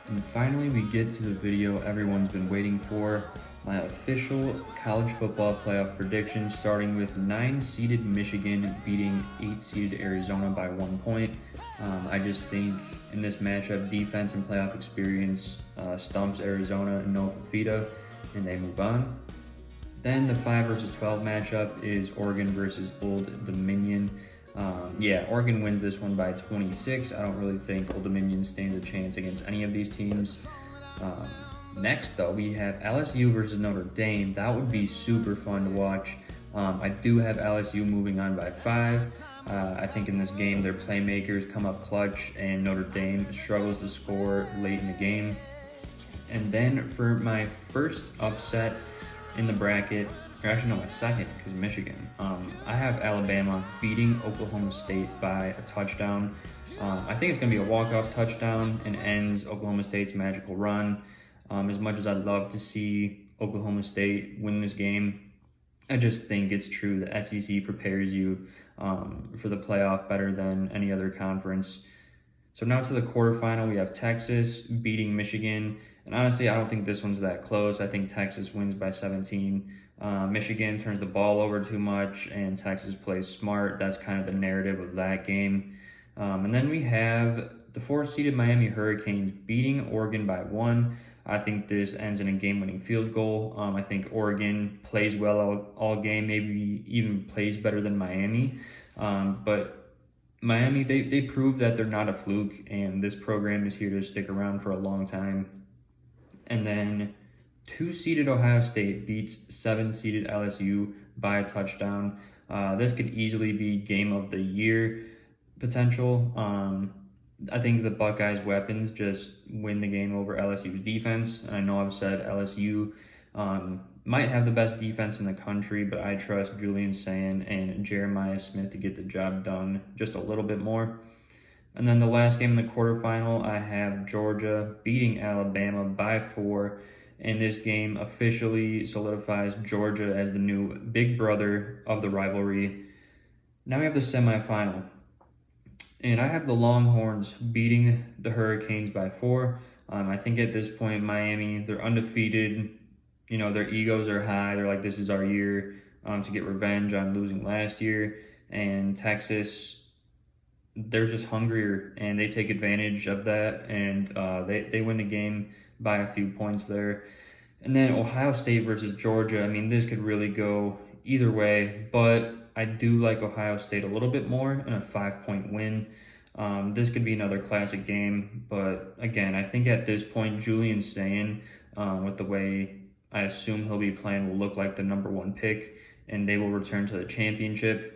And finally, we get to the video everyone's been waiting for, my official college football playoff prediction, starting with 9-seeded Michigan beating 8-seeded Arizona by 1 point. I just think in this matchup, defense and playoff experience stumps Arizona and Noah Fifita, and they move on. Then the 5 versus 12 matchup is Oregon versus Old Dominion. Oregon wins this one by 26. I don't really think Old Dominion stands a chance against any of these teams. Next, though, we have LSU versus Notre Dame. That would be super fun to watch. I do have LSU moving on by 5. I think in this game, their playmakers come up clutch, and Notre Dame struggles to score late in the game. And then for my first upset in the bracket, or actually no, my second, because Michigan. I have Alabama beating Oklahoma State by a touchdown. I think it's going to be a walk-off touchdown and ends Oklahoma State's magical run. As much as I'd love to see Oklahoma State win this game, I just think it's true the SEC prepares you for the playoff better than any other conference. So now to the quarterfinal, we have Texas beating Michigan. And honestly, I don't think this one's that close. I think Texas wins by 17. Michigan turns the ball over too much, and Texas plays smart. That's kind of the narrative of that game. And then we have the 4-seeded Miami Hurricanes beating Oregon by 1. I think this ends in a game-winning field goal. I think Oregon plays well all game, maybe even plays better than Miami. But Miami, they prove that they're not a fluke, and this program is here to stick around for a long time. And then 2-seeded Ohio State beats 7-seeded LSU by a touchdown. This could easily be game of the year potential. I think the Buckeyes' weapons just win the game over LSU's defense. And I know I've said LSU might have the best defense in the country, but I trust Julian Sayin and Jeremiah Smith to get the job done just a little bit more. And then the last game in the quarterfinal, I have Georgia beating Alabama by 4. And this game officially solidifies Georgia as the new big brother of the rivalry. Now we have the semifinal. And I have the Longhorns beating the Hurricanes by 4. I think at this point, Miami, they're undefeated. You know, their egos are high. They're like, this is our year to get revenge on losing last year. And Texas, they're just hungrier, and they take advantage of that, and they win the game by a few points there. And then Ohio State versus Georgia. I mean, this could really go either way, but I do like Ohio State a little bit more in a 5-point win. This could be another classic game, but again, I think at this point, Julian Sayin, with the way I assume he'll be playing, will look like the number 1 pick, and they will return to the championship.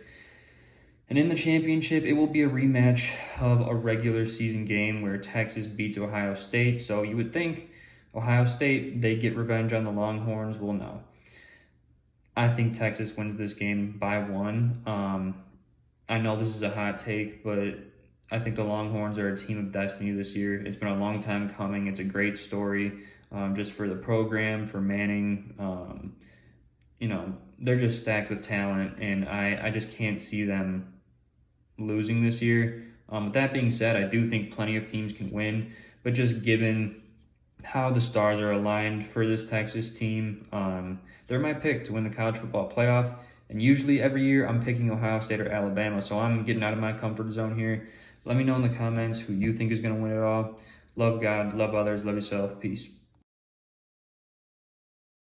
And in the championship, it will be a rematch of a regular season game where Texas beats Ohio State. So you would think Ohio State, they get revenge on the Longhorns. Well, no. I think Texas wins this game by 1. I know this is a hot take, but I think the Longhorns are a team of destiny this year. It's been a long time coming. It's a great story just for the program, for Manning. They're just stacked with talent, and I just can't see them losing this year. With that being said, I do think plenty of teams can win, but just given how the stars are aligned for this Texas team, they're my pick to win the college football playoff. And usually every year I'm picking Ohio State or Alabama, so I'm getting out of my comfort zone here. Let me know in the comments who you think is going to win it all. Love God, love others, love yourself. Peace.